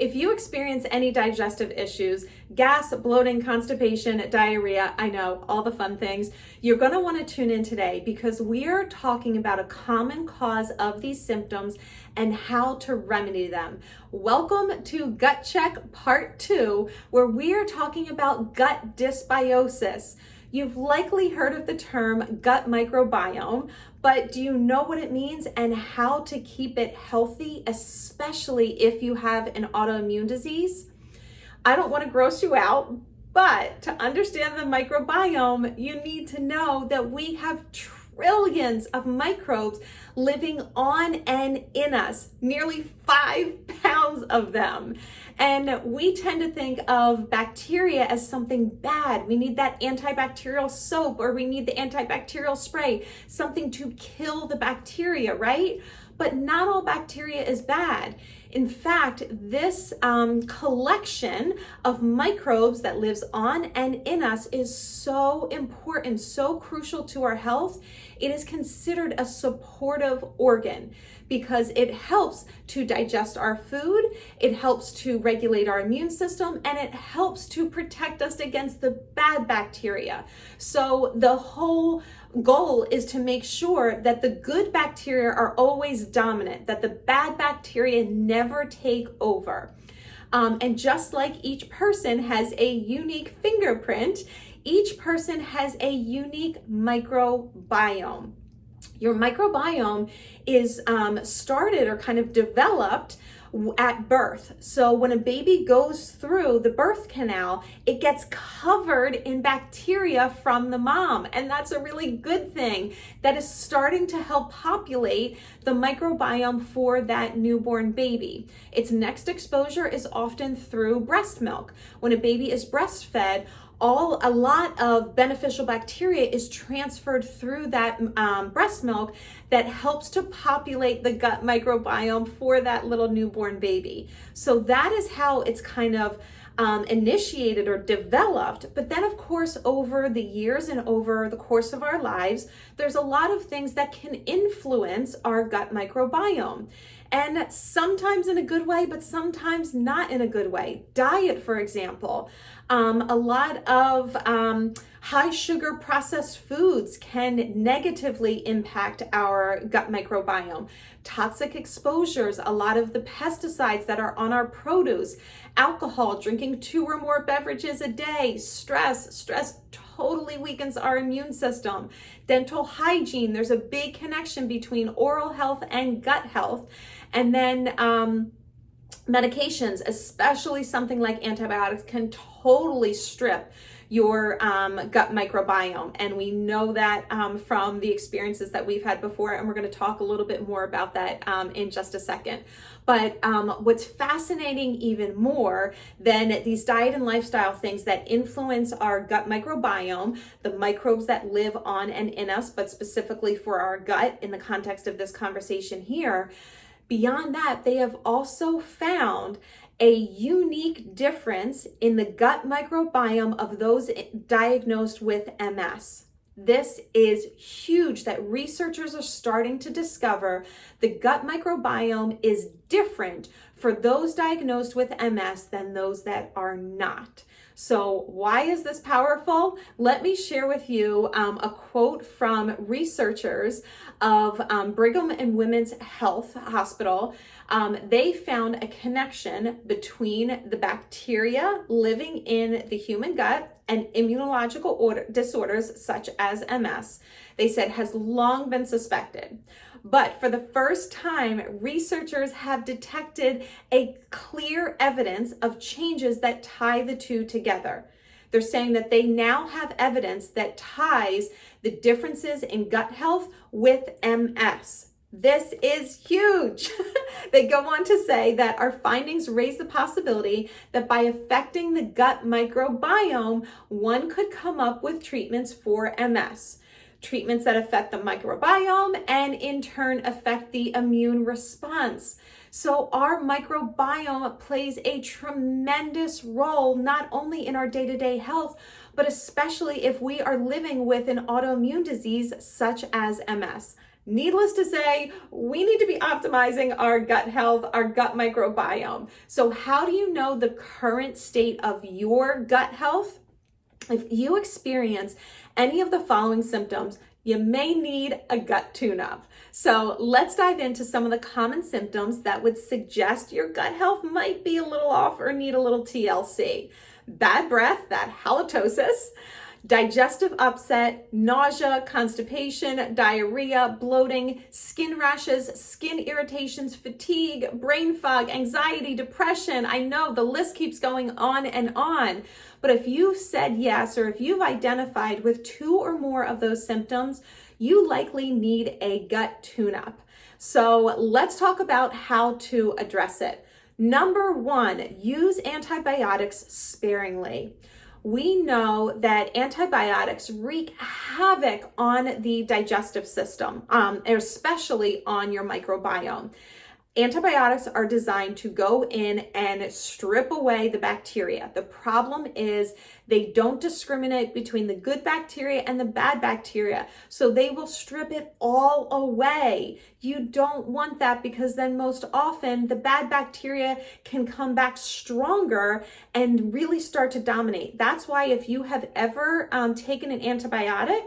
If you experience any digestive issues, gas, bloating, constipation, diarrhea, I know, all the fun things, you're going to want to tune in today because we are talking about a common cause of these symptoms and how to remedy them. Welcome to Gut Check Part 2, where we are talking about gut dysbiosis. You've likely heard of the term gut microbiome, but do you know what it means and how to keep it healthy, especially if you have an autoimmune disease? I don't want to gross you out, but to understand the microbiome, you need to know that we have trillions of microbes living on and in us, nearly 5 pounds of them. And we tend to think of bacteria as something bad. We need that antibacterial soap or we need the antibacterial spray, something to kill the bacteria, right? But not all bacteria is bad. In fact, this collection of microbes that lives on and in us is so important, so crucial to our health. It is considered a supportive organ because it helps to digest our food, it helps to regulate our immune system, and it helps to protect us against the bad bacteria. So the whole goal is to make sure that the good bacteria are always dominant, that the bad bacteria never take over. And just like each person has a unique fingerprint, each person has a unique microbiome. Your microbiome is started or kind of developed at birth. So when a baby goes through the birth canal, it gets covered in bacteria from the mom. And that's a really good thing that is starting to help populate the microbiome for that newborn baby. Its next exposure is often through breast milk. When a baby is breastfed, a lot of beneficial bacteria is transferred through that breast milk that helps to populate the gut microbiome for that little newborn baby. So that is how it's kind of initiated or developed. But then of course, over the years and over the course of our lives, there's a lot of things that can influence our gut microbiome. And sometimes in a good way, but sometimes not in a good way. Diet, for example. A lot of high sugar processed foods can negatively impact our gut microbiome. Toxic exposures, a lot of the pesticides that are on our produce, alcohol, drinking 2 or more beverages a day, stress totally weakens our immune system. Dental hygiene, there's a big connection between oral health and gut health. And then medications, especially something like antibiotics, can totally strip your gut microbiome. And we know that from the experiences that we've had before, and we're going to talk a little bit more about that in just a second. But what's fascinating even more than these diet and lifestyle things that influence our gut microbiome, the microbes that live on and in us, but specifically for our gut in the context of this conversation here, beyond that, they have also found a unique difference in the gut microbiome of those diagnosed with MS. This is huge that researchers are starting to discover the gut microbiome is different for those diagnosed with MS than those that are not. So why is this powerful? Let me share with you a quote from researchers of Brigham and Women's Health Hospital. They found a connection between the bacteria living in the human gut and immunological disorders such as MS. They said has long been suspected. But for the first time, researchers have detected a clear evidence of changes that tie the two together. They're saying that they now have evidence that ties the differences in gut health with MS. This is huge. They go on to say that our findings raise the possibility that by affecting the gut microbiome, one could come up with treatments for MS. Treatments that affect the microbiome and in turn affect the immune response. So our microbiome plays a tremendous role, not only in our day-to-day health, but especially if we are living with an autoimmune disease such as MS. Needless to say, we need to be optimizing our gut health, our gut microbiome. So how do you know the current state of your gut health? If you experience any of the following symptoms, you may need a gut tune-up. So let's dive into some of the common symptoms that would suggest your gut health might be a little off or need a little TLC. Bad breath, that halitosis, digestive upset, nausea, constipation, diarrhea, bloating, skin rashes, skin irritations, fatigue, brain fog, anxiety, depression. I know the list keeps going on and on, but if you've said yes, or if you've identified with 2 or more of those symptoms, you likely need a gut tune-up. So let's talk about how to address it. Number 1, use antibiotics sparingly. We know that antibiotics wreak havoc on the digestive system, especially on your microbiome. Antibiotics are designed to go in and strip away the bacteria. The problem is they don't discriminate between the good bacteria and the bad bacteria. So they will strip it all away. You don't want that, because then most often the bad bacteria can come back stronger and really start to dominate. That's why if you have ever taken an antibiotic,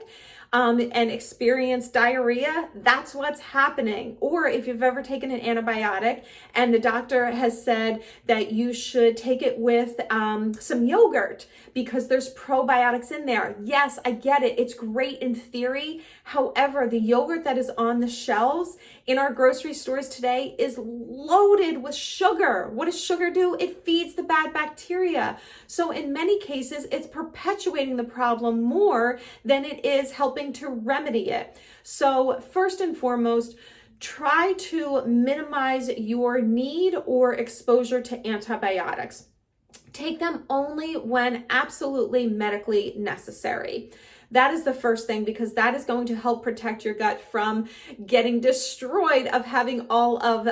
and experience diarrhea, that's what's happening. Or if you've ever taken an antibiotic and the doctor has said that you should take it with some yogurt because there's probiotics in there. Yes, I get it. It's great in theory. However, the yogurt that is on the shelves in our grocery stores today is loaded with sugar. What does sugar do? It feeds the bad bacteria. So in many cases, it's perpetuating the problem more than it is helping to remedy it. So first and foremost, try to minimize your need or exposure to antibiotics. Take them only when absolutely medically necessary. That is the first thing, because that is going to help protect your gut from getting destroyed of having all of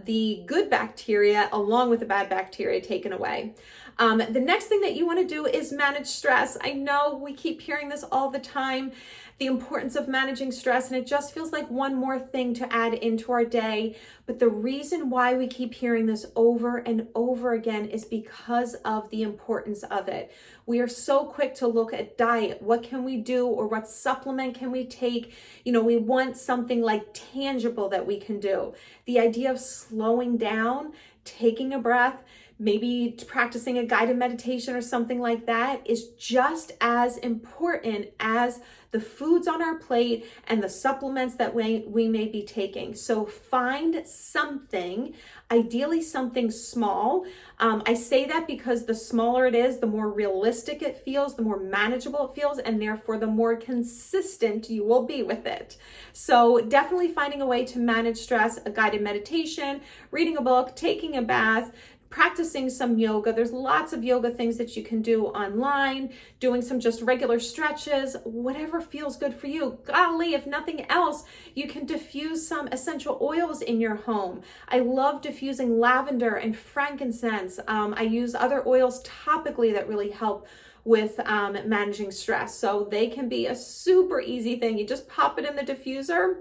the good bacteria along with the bad bacteria taken away. The next thing that you want to do is manage stress. I know we keep hearing this all the time, the importance of managing stress, and it just feels like one more thing to add into our day. But the reason why we keep hearing this over and over again is because of the importance of it. We are so quick to look at diet. What can we do, or what supplement can we take? You know, we want something like tangible that we can do. The idea of slowing down, taking a breath, maybe practicing a guided meditation or something like that is just as important as the foods on our plate and the supplements that we may be taking. So find something, ideally something small. I say that because the smaller it is, the more realistic it feels, the more manageable it feels, and therefore the more consistent you will be with it. So definitely finding a way to manage stress, a guided meditation, reading a book, taking a bath, practicing some yoga. There's lots of yoga things that you can do online, doing some just regular stretches, whatever feels good for you. Golly, if nothing else, you can diffuse some essential oils in your home. I love diffusing lavender and frankincense. I use other oils topically that really help with managing stress. So they can be a super easy thing. You just pop it in the diffuser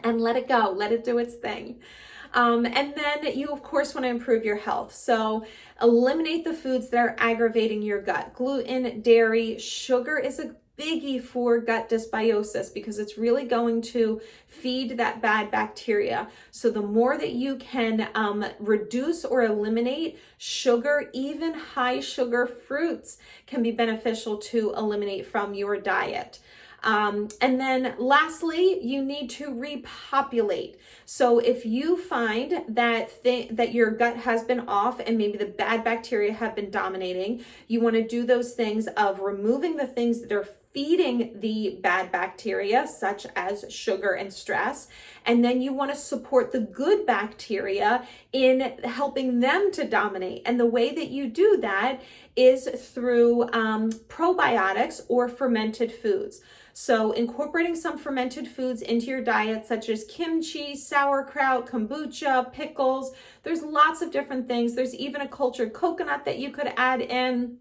and let it go, let it do its thing. And then you, of course, want to improve your health. So eliminate the foods that are aggravating your gut. Gluten, dairy, sugar is a biggie for gut dysbiosis because it's really going to feed that bad bacteria. So the more that you can reduce or eliminate sugar, even high sugar fruits can be beneficial to eliminate from your diet. And then lastly, you need to repopulate. So if you find that your gut has been off and maybe the bad bacteria have been dominating, you want to do those things of removing the things that are feeding the bad bacteria, such as sugar and stress. And then you want to support the good bacteria in helping them to dominate. And the way that you do that is through probiotics or fermented foods. So incorporating some fermented foods into your diet, such as kimchi, sauerkraut, kombucha, pickles. There's lots of different things. There's even a cultured coconut that you could add in.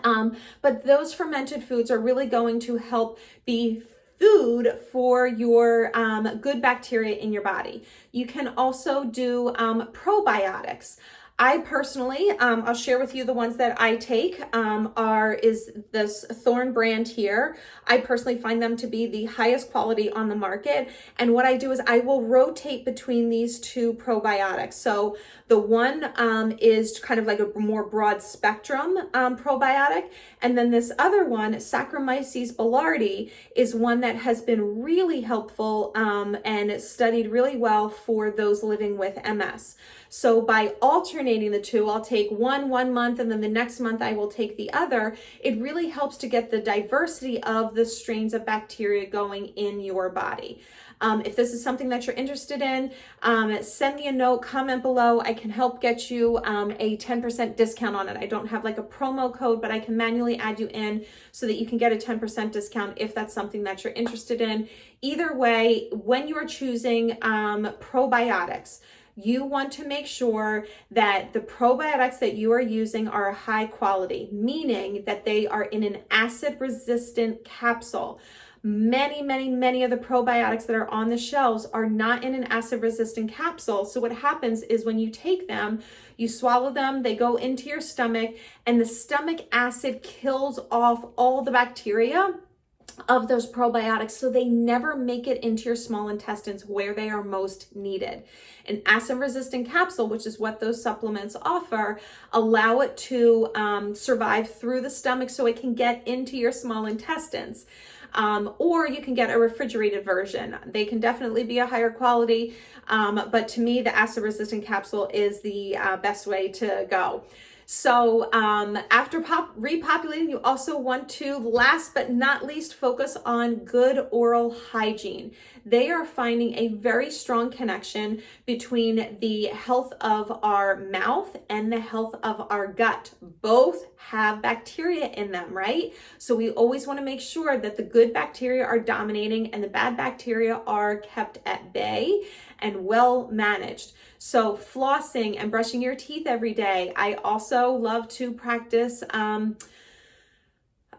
But those fermented foods are really going to help be food for your good bacteria in your body. You can also do probiotics. I personally, I'll share with you the ones that I take is this Thorn brand here. I personally find them to be the highest quality on the market. And what I do is I will rotate between these two probiotics. So the one is kind of like a more broad spectrum probiotic. And then this other one, Saccharomyces boulardii, is one that has been really helpful and studied really well for those living with MS. So by alternating the two, I'll take one month and then the next month I will take the other. It really helps to get the diversity of the strains of bacteria going in your body. If this is something that you're interested in, send me a note, comment below. I can help get you a 10% discount on it. I don't have like a promo code, but I can manually add you in so that you can get a 10% discount if that's something that you're interested in. Either way, when you are choosing probiotics, you want to make sure that the probiotics that you are using are high quality, meaning that they are in an acid-resistant capsule. Many of the probiotics that are on the shelves are not in an acid-resistant capsule. So what happens is when you take them, you swallow them, they go into your stomach, and the stomach acid kills off all the bacteria of those probiotics, so they never make it into your small intestines where they are most needed. An acid-resistant capsule, which is what those supplements offer, allow it to survive through the stomach so it can get into your small intestines. Or you can get a refrigerated version. They can definitely be a higher quality, but to me, the acid-resistant capsule is the best way to go. So after repopulating, you also want to, last but not least, focus on good oral hygiene. They are finding a very strong connection between the health of our mouth and the health of our gut. Both have bacteria in them, right? So we always want to make sure that the good bacteria are dominating and the bad bacteria are kept at bay and well managed. So flossing and brushing your teeth every day. I also love to practice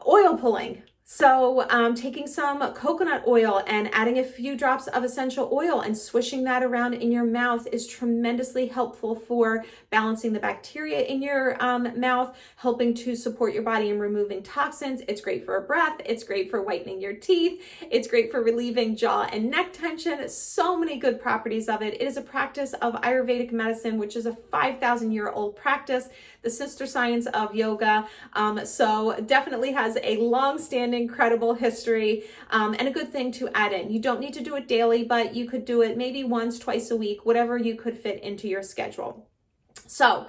oil pulling. So taking some coconut oil and adding a few drops of essential oil and swishing that around in your mouth is tremendously helpful for balancing the bacteria in your mouth, helping to support your body in removing toxins. It's great for a breath. It's great for whitening your teeth. It's great for relieving jaw and neck tension. So many good properties of it. It is a practice of Ayurvedic medicine, which is a 5,000-year-old practice, the sister science of yoga. So definitely has a long-standing, incredible history and a good thing to add in. You don't need to do it daily, but you could do it maybe once, twice a week, whatever you could fit into your schedule. So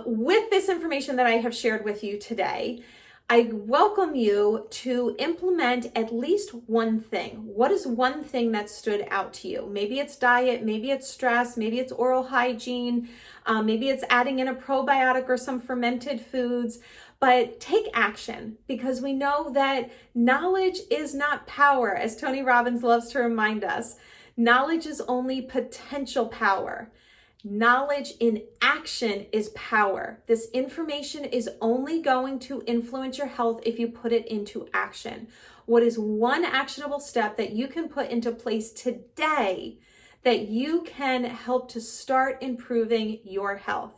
with this information that I have shared with you today, I welcome you to implement at least one thing. What is one thing that stood out to you? Maybe it's diet, maybe it's stress, maybe it's oral hygiene, maybe it's adding in a probiotic or some fermented foods. But take action, because we know that knowledge is not power, as Tony Robbins loves to remind us. Knowledge is only potential power. Knowledge in action is power. This information is only going to influence your health if you put it into action. What is one actionable step that you can put into place today that you can help to start improving your health?